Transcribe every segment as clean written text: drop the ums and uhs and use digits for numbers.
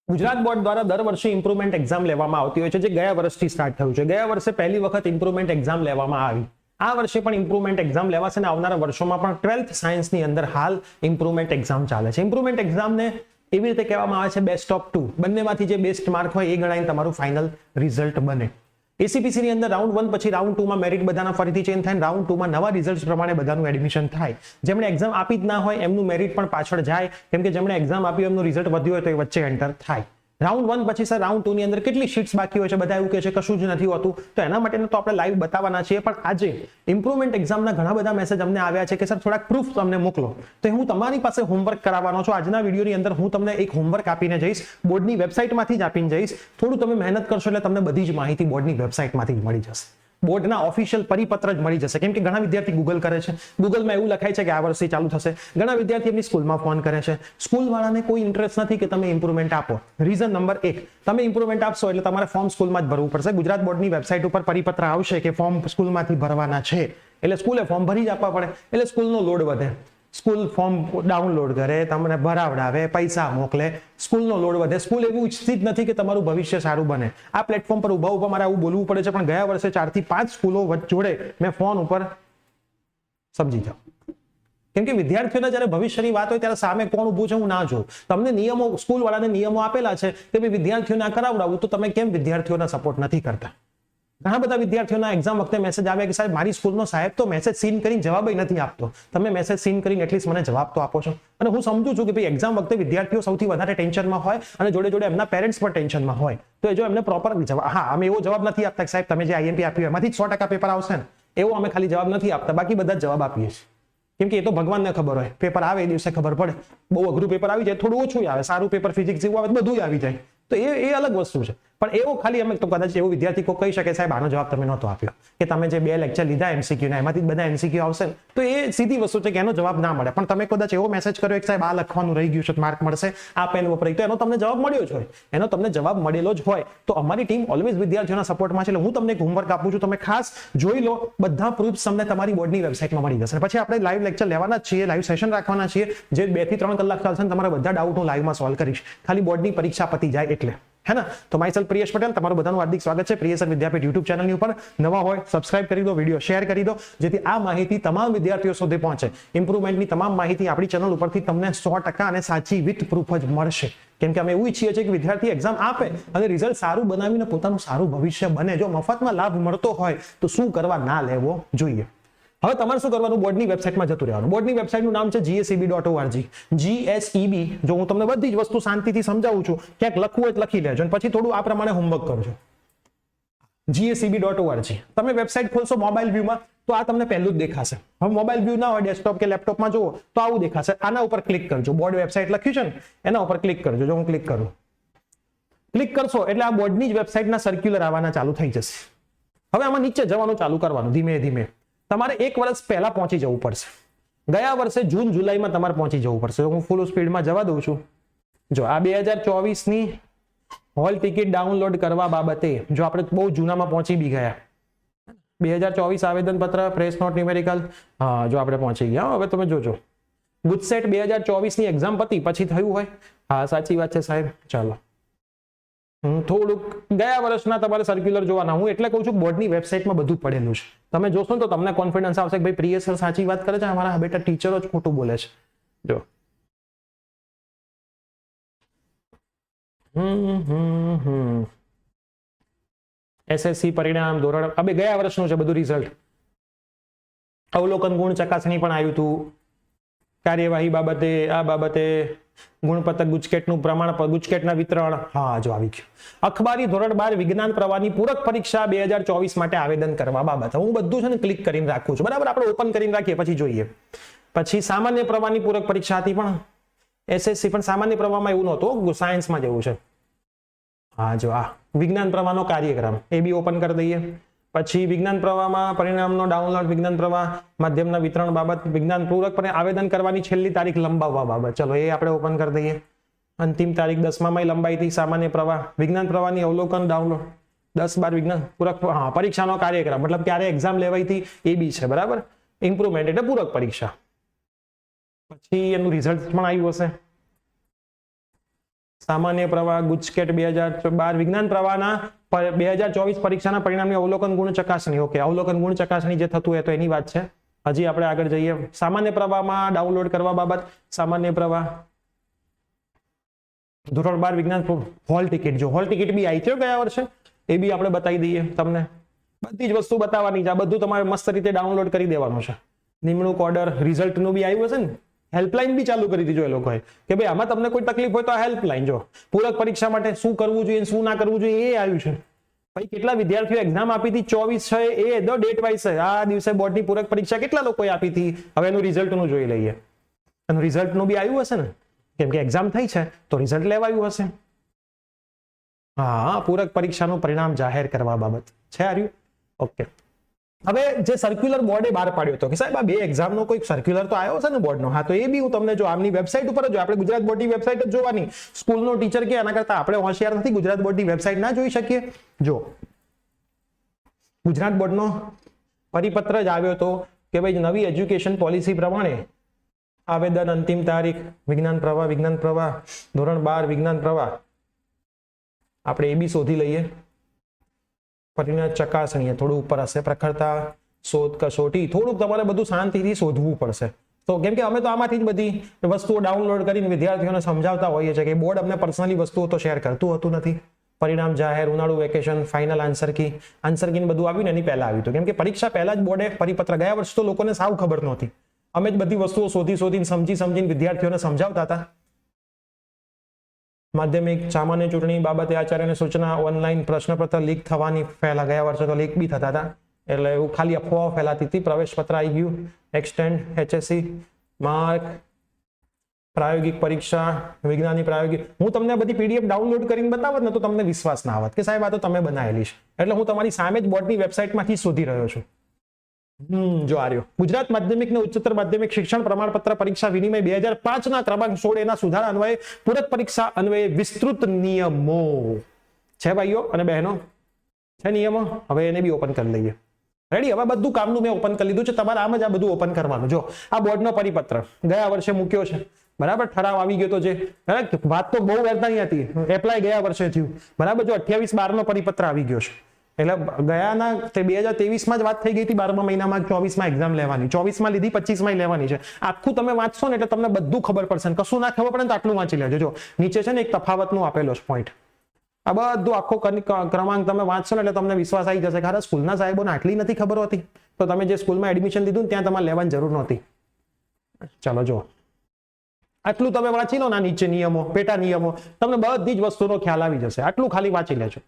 Gujarat board દ્વારા દર વર્ષે ઇમ્પ્રુવમેન્ટ એક્ઝામ લેવામાં આવતી હોય છે, જે ગયા વર્ષથી સ્ટાર્ટ થયું છે. ગયા વર્ષે પહેલી વખત ઇમ્પ્રુવમેન્ટ એક્ઝામ લેવામાં આવી. આ વર્ષે પણ ઇમ્પ્રુવમેન્ટ એક્ઝામ લેવાશે અને આવનારા વર્ષોમાં પણ 12th સાયન્સની અંદર હાલ ઇમ્પ્રુવમેન્ટ એક્ઝામ ચાલે છે. ઇમ્પ્રુવમેન્ટ એક્ઝામને એવી રીતે કહેવામાં આવે છે બેસ્ટ ઓફ 2. બંનેમાંથી જે બેસ્ટ માર્ક હોય એ ગણાઈને તમારું ફાઇનલ રિઝલ્ટ બને. એસીપીસી ની અંદર રાઉન્ડ 1 પછી રાઉન્ડ 2 માં મેરિટ બધાના ફરીથી ચેન્જ થાય, રાઉન્ડ 2 માં નવા રિઝલ્ટ પ્રમાણે બધાનું એડમિશન થાય. જેમણે એક્ઝામ આપી જ ના હોય એમનું મેરિટ પણ પાછળ જાય, કેમ કે જેમણે એક્ઝામ આપી એમનું રિઝલ્ટ વધ્યું હોય તો એ વચ્ચે એન્ટર થાય. રાઉન્ડ 1 પછી સર રાઉન્ડ 2 ની અંદર કેટલી શીટ્સ બાકી હોય છે, બધા એવું કહે છે કશું જ નથી હોતું, તો એના માટે તો આપણે લાઈવ બતાવવાના છીએ. પણ આજે ઇમ્પ્રુવમેન્ટ એક્ઝામના ઘણા બધા મેસેજ અમને આવ્યા છે કે સર થોડાક પ્રૂફ તમને મોકલો, તો હું તમારી પાસે હોમવર્ક કરાવવાનો છું. આજના વિડીયોની અંદર હું તમને એક હોમવર્ક આપીને જઈશ, બોર્ડની વેબસાઇટમાંથી જ આપીને જઈશ. થોડું તમે મહેનત કરશો એટલે તમને બધી જ માહિતી બોર્ડની વેબસાઇટમાંથી જ મળી જશે. બોર્ડના ઓફિશિયલ પરિપત્ર જ મળી જશે, કેમ કે ઘણા વિદ્યાર્થી ગૂગલ કરે છે, ગૂગલમાં એવું લખાય છે કે આ વર્ષથી ચાલુ થશે. ઘણા વિદ્યાર્થી એમની સ્કૂલમાં ફોન કરે છે, સ્કૂલવાળાને કોઈ ઇન્ટરેસ્ટ નથી કે તમે ઇમ્પ્રુવમેન્ટ આપો. રીઝન નંબર 1, તમે ઇમ્પ્રુવમેન્ટ આપશો એટલે તમારે ફોર્મ સ્કૂલમાં જ ભરવું પડશે. ગુજરાત બોર્ડની વેબસાઇટ ઉપર પરિપત્ર આવશે કે ફોર્મ સ્કૂલમાંથી ભરવાના છે, એટલે સ્કૂલે ફોર્મ ભરી જ આપવા પડે, એટલે સ્કૂલનો લોડ વધે. સ્કૂલ ફોર્મ ડાઉનલોડ કરે, તમને ભરાવડાવે, પૈસા મોકલે, સ્કૂલનો લોડ વધે. સ્કૂલ એવું ઈચ્છતી જ નથી કે તમારું ભવિષ્ય સારું બને. આ પ્લેટફોર્મ પર ઉભા મારે આવું બોલવું પડે છે, પણ ગયા વર્ષે 4 થી 5 સ્કૂલો જોડે મેં ફોન ઉપર સમજી જાઓ, કેમ કે વિદ્યાર્થીઓને જ્યારે ભવિષ્યની વાત હોય ત્યારે સામે કોણ ઊભું છે હું ના જોઉં. તમને નિયમો, સ્કૂલ વાળાને નિયમો આપેલા છે કે ભાઈ વિદ્યાર્થીઓને આ કરાવડાવું, તો તમે કેમ વિદ્યાર્થીઓને સપોર્ટ નથી કરતા? ઘણા બધા વિદ્યાર્થીઓના એક્ઝામ વખતે મેસેજ આવે કે સાહેબ મારી સ્કૂલનો સાહેબ તો મેસેજ સીન કરીને જવાબ નથી આપતો, તમે મેસેજ સીન કરીને એટલીસ્ટ મને જવાબ તો આપો છો. અને હું સમજુ છું કે ભાઈ એક્ઝામ વખતે વિદ્યાર્થીઓ સૌથી વધારે ટેન્શનમાં હોય અને જોડે જોડે એમના પેરેન્ટ્સ પણ ટેન્શનમાં હોય, તો એ જો એમને પ્રોપર જવાબ, હા અમે એવો જવાબ નથી આપતા કે સાહેબ તમે જે આઈએમપી આપ્યું એમાંથી જ 100% પેપર આવશે ને, એવો અમે ખાલી જવાબ નથી આપતા, બાકી બધા જ જવાબ આપીએ છીએ. કેમ કે એ તો ભગવાનને ખબર હોય, પેપર આવે એ દિવસે ખબર પડે. બહુ અઘરું પેપર આવી જાય, થોડું ઓછું આવે, સારું પેપર ફિઝિક્સ જેવું આવે બધું આવી જાય, તો એ અલગ વસ્તુ છે. પણ એવો ખાલી અમે તો કદાચ એવો વિદ્યાર્થી કોઈ કહી શકે સાહેબ આનો જવાબ તમે નહોતો આપ્યો, કે તમે જે 2 લેક્ચર લીધા એમસીક્યુ ના એમાંથી બધા એમસીક્યુ આવશે ને, તો એ સીધી વસ્તુ છે કે એનો જવાબ ના મળે. પણ તમે કદાચ એવો મેસેજ કર્યો કે સાહેબ આ લખવાનું રહી ગયું છે, માર્ક મળશે, આ પેન વપરાય, તો એનો તમને જવાબ મળ્યો જ હોય, એનો તમને જવાબ મળેલો જ હોય. તો અમારી ટીમ ઓલવેઝ વિદ્યાર્થીઓના સપોર્ટમાં છે. એટલે હું તમને એક હોમવર્ક આપું છું, તમે ખાસ જોઈ લો. બધા પ્રૂફ્સ તમને તમારી બોર્ડની વેબસાઇટમાં મળી જશે. પછી આપણે લાઈવ લેક્ચર લેવાના જ છીએ, લાઈવ સેશન રાખવાના છીએ, જે 2 થી 3 કલાક ચાલશે. તમારા બધા ડાઉટ હું લાઈવમાં સોલ્વ કરીશ, ખાલી બોર્ડની પરીક્ષા પતી જાય એટલે, હે ને? તો માયસેલ્ફ પ્રિયેશ પટેલ, તમારું બધાનું હાર્દિક સ્વાગત છે પ્રિય સર વિદ્યાપીઠ યુટ્યુબ ચેનલની ઉપર. નવા હોય સબસ્ક્રાઇબ કરી દો, વિડીયો શેર કરી દો, જેથી આ માહિતી તમામ વિદ્યાર્થીઓ સુધી પહોંચે. ઇમ્પ્રુવમેન્ટની તમામ માહિતી આપણી ચેનલ ઉપરથી તમને 100% અને સાચી વિથ પ્રૂફ જ મળશે. કેમ કે અમે એવું ઈચ્છીએ છીએ કે વિદ્યાર્થી એક્ઝામ આપે અને રિઝલ્ટ સારું બનાવીને પોતાનું સારું ભવિષ્ય બને. જો મફતમાં લાભ મળતો હોય તો શું કરવા ના લેવો જોઈએ. હવે તમારે શું કરવાનું, બોર્ડની વેબસાઇટમાં જતું રહેવાનું. બોર્ડની વેબસાઇટનું નામ છે GSEB.org. GSEB, જો હું તમને બધી જ વસ્તુ શાંતિથી સમજાવું છું, ક્યાંક લખવું હોય તો લખી લેજો અને પછી થોડું આ પ્રમાણે હોમવર્ક કરજો. GSEB.org. તમે વેબસાઇટ ખોલશો મોબાઈલ વ્યૂમાં તો આ તમને પહેલું જ દેખાશે. હવે મોબાઈલ વ્યૂ ના હોય, ડેસ્કટોપ કે લેપટોપમાં જુઓ તો આવું દેખાશે. આના ઉપર ક્લિક કરજો, બોર્ડ વેબસાઇટ લખ્યું છે ને એના ઉપર ક્લિક કરજો. જો હું ક્લિક કરું, ક્લિક કરશો એટલે આ બોર્ડની જ વેબસાઇટના સર્ક્યુલર આવવાના ચાલુ થઈ જશે. હવે આમાં નીચે જવાનું ચાલુ કરવાનું ધીમે ધીમે. તમારે 1 વર્ષ પહેલા પહોંચી જવું પડશે. ગયા વર્ષે જૂન જુલાઈમાં તમારે પહોંચી જવું પડશે. હું ફૂલ સ્પીડમાં જવા દઉં છું. જો આ 2024 ની હોલ ટિકિટ ડાઉનલોડ કરવા બાબતે જો આપણે બહુ જૂનામાં પહોંચી બી ગયા, 2024 આવેદનપત્ર, પ્રેસ નોટ, ન્યુમેરિકલ, હા જો આપણે પહોંચી ગયા. હવે તમે જોજો, ગુજસેટ 2024 ની એક્ઝામ પતી પછી થયું હોય. હા સાચી વાત છે સાહેબ. ચાલો થોડુંક ગયા વર્ષના તમારે સર્ક્યુલર જોવાના. હું એટલે કહું છું બોર્ડની વેબસાઇટમાં બધું પડેલું છે. તમે જોશો તો તમને કોન્ફિડન્સ આવશે કે ભાઈ પ્રિય સર સાચી વાત કરે છે, અમારા બેટા ટીચરો જ ખોટું બોલે છે. જો SSC પરિણામ ધોરણ, હવે ગયા વર્ષનું છે બધું રિઝલ્ટ. અવલોકન ગુણ ચકાસણી પણ આવ્યું હતું. કાર્યવાહી બાબતે, આ બાબતે ગુણપત્રક, ગુજકેટનું પ્રમાણ, ગુજકેટના વિતરણ, હા જો આવી ગયું. અખબારી ધોરણ 12 વિજ્ઞાન પ્રવાહની પૂરક પરીક્ષા 2024 માટે આવેદન કરવા બાબત. હું બધું છે ને ક્લિક કરીને રાખું છું, બરાબર? આપણે ઓપન કરીને રાખીએ પછી જોઈએ. પછી સામાન્ય પ્રવાહની પૂરક પરીક્ષા હતી, પણ SSC, પણ સામાન્ય પ્રવાહમાં એવું નહોતું, સાયન્સમાં જેવું છે. હા જો આ વિજ્ઞાન પ્રવાહનો કાર્યક્રમ એ બી ઓપન કરી દઈએ. પછી વિજ્ઞાન પ્રવાહમાં પરિણામનો ડાઉનલોડ, વિજ્ઞાન પ્રવાહ માધ્યમના વિતરણ બાબત, વિજ્ઞાન પૂરક પર આવેદન કરવાની છેલ્લી તારીખ લંબાવવા બાબત, ચલો એ આપણે ઓપન કરી દઈએ. અંતિમ તારીખ 10માં લંબાઈ હતી. સામાન્ય પ્રવાહ, વિજ્ઞાન પ્રવાહની અવલોકન ડાઉનલોડ, 10-12 વિજ્ઞાન પૂરક, હા પરીક્ષાનો કાર્યક્રમ, મતલબ ક્યારે એક્ઝામ લેવાઈ હતી એ બી છે, બરાબર? ઇમ્પ્રુવમેન્ટ એટલે પૂરક પરીક્ષા. પછી એનું રિઝલ્ટ પણ આવ્યું હશે. સામાન્ય પ્રવાહ ગુજકેટ 2012 વિજ્ઞાન પ્રવાહના 2024 પરીક્ષાના પરિણામની અવલોકન ગુણ ચકાસણી. ઓકે, અવલોકન ગુણ ચકાસણી જે થતું હોય તો એની વાત છે. હજી આપણે આગળ જઈએ. સામાન્ય પ્રવાહમાં ડાઉનલોડ કરવા બાબત સામાન્ય પ્રવાહ ધોરણ 12 વિજ્ઞાન હોલ ટિકિટ. જો હોલ ટિકિટ બી આવી છે ગયા વર્ષે, એ બી આપણે બતાવી દઈએ તમને. બધી જ વસ્તુ બતાવવાની છે. આ બધું તમારે મસ્ત રીતે ડાઉનલોડ કરી દેવાનું છે. નિમણૂક ઓર્ડર રિઝલ્ટનું બી આવ્યું હશે ને. હેલ્પલાઇન બી ચાલુ કરી દીધું એ લોકોએ કે ભાઈ આમાં તમને કોઈ તકલીફ હોય તો આ હેલ્પલાઇન. જો પૂરક પરીક્ષા માટે શું કરવું જોઈએ શું ના કરવું જોઈએ એ આવ્યું છે. ભાઈ કેટલા વિદ્યાર્થીઓ એક્ઝામ આપી હતી 24/6 એ ડેટ વાઇઝ છે. આ દિવસે બોર્ડની પૂરક પરીક્ષા કેટલા લોકોએ આપી હતી હવે એનું રિઝલ્ટનું જોઈ લઈએ. એનું રિઝલ્ટનું બી આવ્યું હશે ને, કેમ કે એક્ઝામ થઈ છે તો રિઝલ્ટ લેવાયું હશે. હા, પૂરક પરીક્ષાનું પરિણામ જાહેર કરવા બાબત છે આવ્યું. ઓકે, હવે જે સર્ક્યુલર બોર્ડે બહાર પાડ્યો હતો કે સાહેબ આ બે એક્ઝામનો કોઈ સર્ક્યુલર તો આવ્યો છે ને બોર્ડનો. હા, તો એ બી હું તમને જો આમની વેબસાઇટ ઉપર જ આપણે ગુજરાત બોર્ડની વેબસાઇટ જ જોવાની. સ્કૂલનો ટીચર કે એના કરતા આપણે હોશિયાર નથી, ગુજરાત બોર્ડની વેબસાઇટ ના જોઈ શકીએ. જો ગુજરાત બોર્ડનો પરિપત્ર જ આવ્યો હતો કે ભાઈ નવી એજ્યુકેશન પોલિસી પ્રમાણે આવેદન અંતિમ તારીખ વિજ્ઞાન પ્રવાહ ધોરણ 12 વિજ્ઞાન પ્રવાહ આપણે એ બી શોધી લઈએ. પરિણામ ચકાસણી થોડું ઉપર હશે. પ્રખરતા શોધ કસોટી થોડુંક તમારે બધું શાંતિથી શોધવું પડશે. તો કેમ કે અમે તો આમાંથી જ બધી વસ્તુઓ ડાઉનલોડ કરીને વિદ્યાર્થીઓને સમજાવતા હોઈએ છીએ કે બોર્ડ અમને પર્સનલી વસ્તુઓ તો શેર કરતું હતું નથી. પરિણામ જાહેર ઉનાળુ વેકેશન ફાઇનલ આન્સર કી બધું આવ્યું ને એની પહેલા આવ્યું હતું. કેમ કે પરીક્ષા પહેલા જ બોર્ડે પરિપત્ર ગયા વર્ષ તો લોકોને સાવ ખબર નહોતી. અમે જ બધી વસ્તુઓ શોધીને સમજીને વિદ્યાર્થીઓને સમજાવતા હતા. માધ્યમિક સામાન્ય ચૂંટણી બાબતે આચાર્યની સૂચના ઓનલાઈન પ્રશ્નપત્ર લીક થવાની પહેલા ગયા વર્ષે તો લીક બી થતા હતા એટલે એવું ખાલી અફવાઓ ફેલાતી હતી. પ્રવેશ પત્ર આવી ગયું. એક્સટેન્ડ HSC માર્ક પ્રાયોગિક પરીક્ષા વિજ્ઞાનની પ્રાયોગિક. હું તમને બધી PDF ડાઉનલોડ કરીને બતાવત ને તો તમને વિશ્વાસ ના આવત કે સાહેબ આ તો તમે બનાવેલી છે. એટલે હું તમારી સામે જ બોર્ડની વેબસાઇટમાંથી શોધી રહ્યો છું. જો આ રહ્યો ગુજરાત માધ્યમિક ને ઉચ્ચતર માધ્યમિક શિક્ષણ પ્રમાણપત્ર પરીક્ષા વિનિમય 2005 ના ક્રમાંક 16 એના સુધારા અન્વયે પૂરક પરીક્ષા અન્વયે વિસ્તૃત નિયમો છે ભાઈઓ અને બહેનો. છે નિયમો. હવે એને બી ઓપન કરી લઈએ. રેડી. હવે બધું કામનું મેં ઓપન કરી લીધું છે. તમારે આમ જ આ બધું ઓપન કરવાનું. જો આ બોર્ડનો પરિપત્ર ગયા વર્ષે મૂક્યો છે બરાબર. ઠરાવ આવી ગયો તો જે વાત તો બહુ વેરતા નહીં હતી. એપ્લાય ગયા વર્ષે થયું બરાબર. જો 28/12 નો પરિપત્ર આવી ગયો છે. એટલે ગયાના 2023 જ વાત થઈ ગઈ હતી 12મા મહિનામાં 24માં એક્ઝામ લેવાની. 24માં લીધી 25માં લેવાની છે. આખું તમે વાંચશો ને એટલે તમને બધું ખબર પડશે. કશું ના ખબર પડે તો આટલું વાંચી લેજો. જો નીચે છે ને એક તફાવતનું આપેલો છે પોઈન્ટ. આ બધું આખો ક્રમાંક તમે વાંચશો ને એટલે તમને વિશ્વાસ આવી જશે કે સ્કૂલના સાહેબોને આટલી નથી ખબર હોતી તો તમે જે સ્કૂલમાં એડમિશન લીધું ત્યાં તમારે લેવાની જરૂર નહોતી. ચાલો જો આટલું તમે વાંચી લો ના નીચે નિયમો પેટા નિયમો તમને બધી જ વસ્તુનો ખ્યાલ આવી જશે. આટલું ખાલી વાંચી લેજો.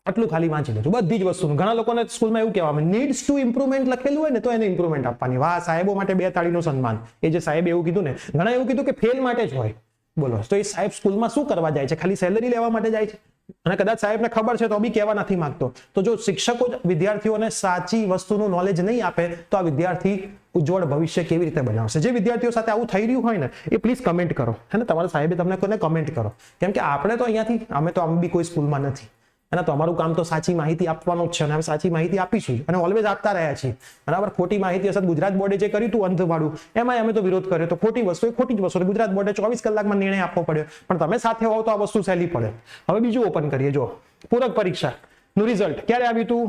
આટલું ખાલી વાંચી લેજો બધી જ વસ્તુનું. ઘણા લોકોને સ્કૂલમાં એવું કહેવામાં નીડ્સ ટુ ઇમ્પ્રુવમેન્ટ લખેલું હોય ને તો એને ઇમ્પ્રુવમેન્ટ આપવાની. વાહ, સાહેબો માટે 2 તાળીનું સન્માન. એ જે સાહેબે એવું કીધું ને, ઘણા એવું કીધું કે ફેલ માટે જ હોય. બોલો તો એ સાહેબ સ્કૂલમાં શું કરવા જાય છે? ખાલી સેલરી લેવા માટે જાય છે? અને કદાચ સાહેબને ખબર છે તો બી કહેવા નથી માંગતો. તો જો શિક્ષકો વિદ્યાર્થીઓને સાચી વસ્તુનું નોલેજ નહીં આપે તો આ વિદ્યાર્થી ઉજ્જવળ ભવિષ્ય કેવી રીતે બનાવશે? જે વિદ્યાર્થીઓ સાથે આવું થઈ રહ્યું હોય ને એ પ્લીઝ કમેન્ટ કરો. હે ને, તમારા સાહેબે તમને કોઈને કમેન્ટ કરો. કેમ કે આપણે તો અહીંયાથી અમે તો આમ બી કોઈ સ્કૂલમાં નથી અને તો અમારું કામ તો સાચી માહિતી આપવાનું જ છે અને અમે સાચી માહિતી આપીશું અને ઓલવેઝ આપતા રહ્યા છીએ બરાબર. ખોટી માહિતી હશે ગુજરાત બોર્ડે જે કર્યું હતું અંધવાળું એમાં અમે તો વિરોધ કર્યો તો ખોટી વસ્તુ એ ખોટી જ વસ્તુ. ગુજરાત બોર્ડે 24 કલાકમાં નિર્ણય આપવો પડ્યો પણ તમે સાથે હોવ તો આ વસ્તુ સહેલી પડે. હવે બીજું ઓપન કરીએ. જો પૂરક પરીક્ષાનું રિઝલ્ટ ક્યારે આવ્યું હતું?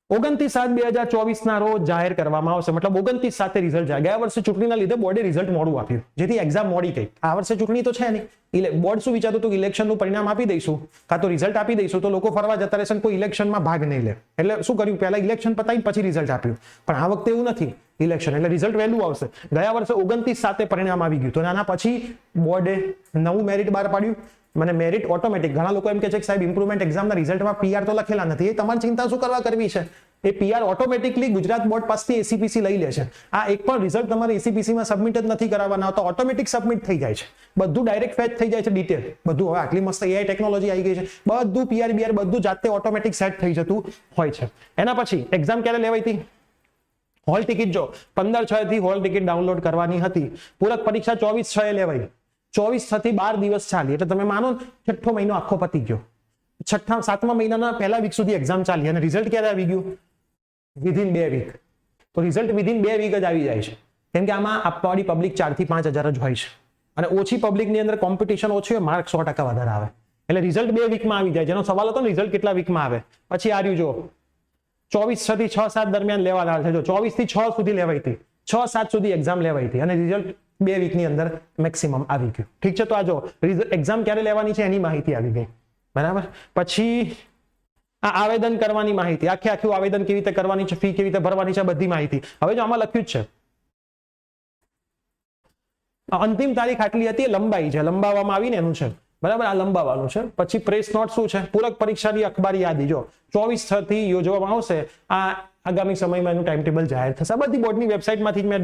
29/7/2024 ના રોજ જાહેર કરવામાં આવશે. મતલબ 29/7 રિઝલ્ટ જાય. ગયા વર્ષે ચૂંટણીના લીધે બોર્ડે રિઝલ્ટ મોડું આપ્યું જેથી એક્ઝામ મોડી ગઈ. આ વર્ષે ચૂંટણી તો છે નહીં. બોર્ડ શું વિચારતું હતું? ઇલેક્શનનું પરિણામ આપી દઈશું કાં તો રિઝલ્ટ આપી દઈશું તો લોકો ફરવા જતા રહેશે કોઈ ઇલેક્શનમાં ભાગ નહીં લે. એટલે શું કર્યું? પહેલા ઇલેક્શન પતાવી પછી રિઝલ્ટ આપ્યું. પણ આ વખતે એવું નથી. ઇલેક્શન એટલે રિઝલ્ટ વહેલું આવશે. ગયા વર્ષે 29/7 પરિણામ આવી ગયું તો આના પછી બોર્ડે નવું મેરિટ બહાર પાડ્યું. મને મેરિટ ઓટોમેટિક. ઘણા લોકો એમ કહે છે કે સાહેબ ઇમ્પ્રુવમેન્ટ એક્ઝામના રિઝલ્ટમાં PR તો લખેલા નથી. એ તમારી ચિંતા શું કરવા કરવી છે? એ PR ઓટોમેટિકલી ગુજરાત બોર્ડ પાસેથી ACPC લઈ લે છે. આ એક પણ રિઝલ્ટ તમારે ACPC માં સબમિટ જ નથી કરાવવાના તો ઓટોમેટિક સબમિટ થઈ જાય છે. બધું ડાયરેક્ટ ફેચ થઈ જાય છે ડિટેલ બધું. હવે આટલી મસ્ત AI ટેકનોલોજી આવી ગઈ છે. બધું PR બધું જાતે ઓટોમેટિક સેટ થઈ જતું હોય છે. એના પછી એક્ઝામ ક્યારે લેવાઈ હતી? હોલ ટિકિટ જો 15/6 થી હોલ ટિકિટ ડાઉનલોડ કરવાની હતી. પૂરક પરીક્ષા 24/6 લેવાઈ. 24/6 થી 12 દિવસ ચાલી એટલે તમે માનો 6ઠ્ઠો મહિનો આખો પતી ગયો. 7મા મહિનાના પહેલા વીક સુધી એક્ઝામ ચાલી અને રિઝલ્ટ ક્યારે આવી ગયું? Within 2 week. તો રિઝલ્ટ વિધિન 2 વીક જ આવી જાય છે કેમ કે આમાં આપવાવાળી પબ્લિક 4 થી 5 હજાર જ હોય છે. અને ઓછી પબ્લિકની અંદર કોમ્પિટિશન ઓછી હોય, માર્ક 100% વધારે આવે. એટલે રિઝલ્ટ 2 વીકમાં આવી જાય. જેનો સવાલ હતો ને રિઝલ્ટ કેટલા વીકમાં આવે, પછી આ રહ્યું જો 24 થી 6-7 દરમિયાન લેવાના છે. જો 24 થી 6 સુધી લેવાઈ હતી, 6-7 સુધી એક્ઝામ લેવાઈ હતી અને રિઝલ્ટ 2 વીકની અંદર મેક્સિમમ આવી ગયું. ઠીક છે, તો આ જો એક્ઝામ ક્યારે લેવાની છે એની માહિતી આવી ગઈ, બરાબર. પછી આ આવેદન કરવાની માહિતી, આખું આવેદન કેવી રીતે કરવાની છે, ફી કેવી રીતે ભરવાની છે, બધી માહિતી. હવે જો આમાં લખ્યું જ છે અંતિમ તારીખ આટલી હતી, લંબાઈ છે, લંબાવવામાં આવીને એનું છે, બરાબર. આ લંબાવવાનું છે. પછી પ્રેસ નોટ શું છે, પૂરક પરીક્ષાની અખબારી યાદી જો 24/6 થી યોજવામાં આવશે. આ આગામી સમયમાં એનું ટાઈમ ટેબલ જાહેર થશે. આ બધી બોર્ડની વેબસાઇટમાંથી જ મેં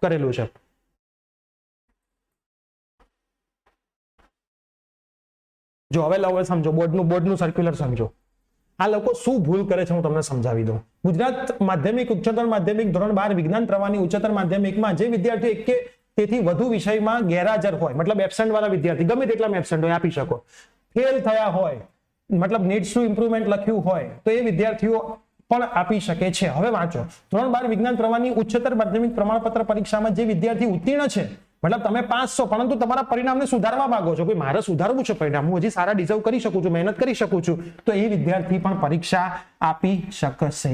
કરેલું છે. જો હવે સમજો બોર્ડનું સર્ક્યુલર સમજો. આ લોકો શું ભૂલ કરે છે હું તમને સમજાવી દઉં. ગુજરાત માધ્યમિક, ઉચ્ચતર માધ્યમિક, ધોરણ 12 વિજ્ઞાન પ્રવાહની ઉચ્ચતર માધ્યમિકમાં જે વિદ્યાર્થીઓ એક કે તેથી વધુ વિષયમાં ગેરહાજર હોય, મતલબ એબસેન્ટ વાળા વિદ્યાર્થી ગમે તેટલા એબસેન્ટ હોય આપી શકો, ફેલ થયા હોય, મતલબ નીડ્સ ટુ ઇમ્પ્રુવમેન્ટ લખ્યું હોય તો એ વિદ્યાર્થીઓ પણ આપી શકે છે. હવે વાંચો, ધોરણ 12 વિજ્ઞાન પ્રવાહની ઉચ્ચતર માધ્યમિક પ્રમાણપત્ર પરીક્ષામાં જે વિદ્યાર્થી ઉત્તીર્ણ છે, મતલબ તમે પાસ છો પરંતુ તમારા પરિણામને સુધારવા માંગો છો, ભાઈ મારે સુધારવું છે પરિણામ, હું હજી સારા ડિઝર્વ કરી શકું છું, મહેનત કરી શકું છું, તો એ વિદ્યાર્થી પણ પરીક્ષા આપી શકશે.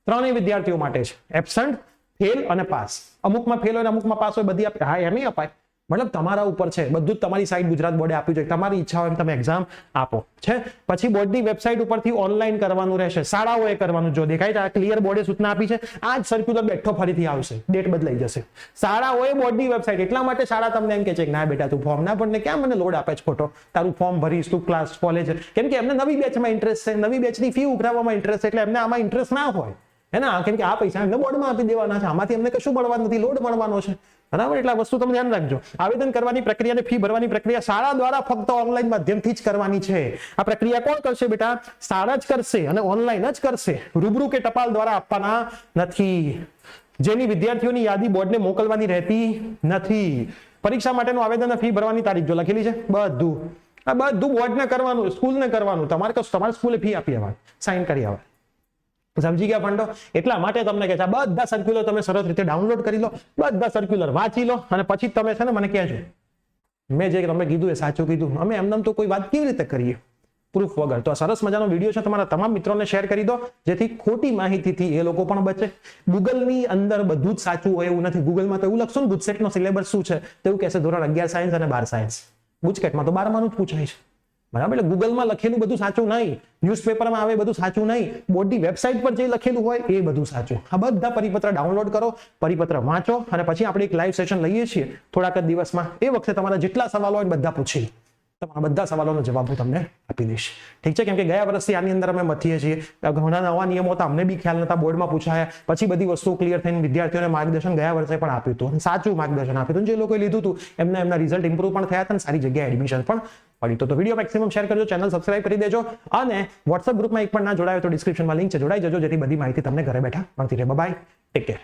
ત્રણેય વિદ્યાર્થીઓ માટે છે, એબસેન્ટ, ફેલ અને પાસ. અમુકમાં ફેલ હોય અમુકમાં પાસ હોય, બધી હા એમ અપાય. મતલબ તમારા ઉપર છે, બધું જ તમારી સાઈડ ગુજરાત બોર્ડે આપ્યું છે, તમારી ઈચ્છા હોય તમે એક્ઝામ આપો છે. પછી બોર્ડની વેબસાઇટ ઉપરથી ઓનલાઈન કરવાનું રહેશે, શાળાઓએ કરવાનું. જો દેખાય છે આ ક્લિયર બોર્ડે સૂચના આપી છે, આ જ સર્ક્યુલર બેઠો ફરીથી આવશે, ડેટ બદલાઈ જશે. શાળાઓએ બોર્ડની વેબસાઇટ, એટલા માટે શાળા તમને એમ કે છે કે ના બેટા તું ફોર્મ ના ભરને ક્યાં મને લોડ આપે છે ખોટો, તારું ફોર્મ ભરીશ તું ક્લાસ કોલેજ, કેમ કે એમને નવી બેચમાં ઇન્ટરેસ્ટ છે, નવી બેચની ફી ઉઘરાવવામાં ઇન્ટરેસ્ટ છે, એટલે એમને આમાં ઇન્ટરેસ્ટ ના હોય હે ને, કેમ કે આ પૈસા એમને બોર્ડમાં આપી દેવાના છે, આમાંથી એમને કશું મળવાનું નથી, લોડ મળવાનો છે, બરાબર. એટલે આ વસ્તુ તમે ધ્યાન રાખજો. આવેદન કરવાની પ્રક્રિયા અને ફી ભરવાની પ્રક્રિયા શાળા દ્વારા ફક્ત ઓનલાઈન માધ્યમથી જ કરવાની છે. આ પ્રક્રિયા કોણ કરશે બેટા? શાળા જ કરશે અને ઓનલાઈન જ કરશે, રૂબરૂ કે ટપાલ દ્વારા આપવાના નથી. જેની વિદ્યાર્થીઓની યાદી બોર્ડને મોકલવાની રહેતી નથી. પરીક્ષા માટેનું આવેદન અને ફી ભરવાની તારીખ જો લખેલી છે, બધું આ બધું બોર્ડને કરવાનું, સ્કૂલને કરવાનું, તમારે સ્કૂલે ફી આપી આવવાની, સાઇન કરી આવવાની. સમજી ગયા ફંડો? એટલા માટે તમને કહે છે આ બધા સર્ક્યુલર તમે સરસ રીતે ડાઉનલોડ કરી લો, બધા સર્ક્યુલર વાંચી લો અને પછી તમે છે ને મને કહેજો મેં જે તમને કીધું એ સાચું કીધું. અમે એમને તો કોઈ વાત કેવી રીતે કરીએ પ્રૂફ વગર? તો આ સરસ મજાનો વિડીયો છે, તમારા તમામ મિત્રોને શેર કરી દો જેથી ખોટી માહિતીથી એ લોકો પણ બચે. ગૂગલની અંદર બધું જ સાચું હોય એવું નથી. ગૂગલમાં તો એવું લખશો ને ગુજસેટનો સિલેબસ શું છે તો એવું કહેશે ધોરણ 11 સાયન્સ અને 12 સાયન્સ. ગુજકેટમાં તો 12માનું જ પૂછાય છે, બરાબર. એટલે ગૂગલમાં લખેલું બધું સાચું નહીં, ન્યૂઝપેપરમાં આવે બધું સાચું નહીં, બોર્ડની વેબસાઇટ પર જે લખેલું હોય એ બધું સાચું. આ બધા પરિપત્ર ડાઉનલોડ કરો, પરિપત્ર વાંચો અને પછી આપણે એક લાઈવ સેશન લઈએ છીએ થોડાક જ દિવસમાં. એ વખતે તમારા જેટલા સવાલો હોય બધા પૂછી તમારા બધા સવાલોનો જવાબ હું તમને આપી દઈશ, ઠીક છે? કેમ કે ગયા વર્ષથી આની અંદર અમે મથીએ છીએ, ઘણા નવા નિયમો હતા, અમને બી ખ્યાલ નતા, બોર્ડમાં પૂછાયા, પછી બધી વસ્તુઓ ક્લિયર થઈને વિદ્યાર્થીઓને માર્ગદર્શન ગયા વર્ષે પણ આપ્યું હતું, સાચું માર્ગદર્શન આપ્યું હતું. જે લોકોએ લીધું હતું એમના રિઝલ્ટ ઇમ્પ્રુવ પણ થયા હતા અને સારી જગ્યાએ એડમિશન પણ પડી. તો વિડીયો મેક્સિમમ શેર કરજો, ચેનલ સબસ્ક્રાઇબ કરી દેજો અને વોટ્સએપ ગ્રુપમાં એક પણ ના જોડાયો તો ડિસ્ક્રિપ્શનમાં લિંક છે, જોડાઈ જજો જેથી બધી માહિતી તમને ઘરે બેઠા મળતી રહે. Bye, take care.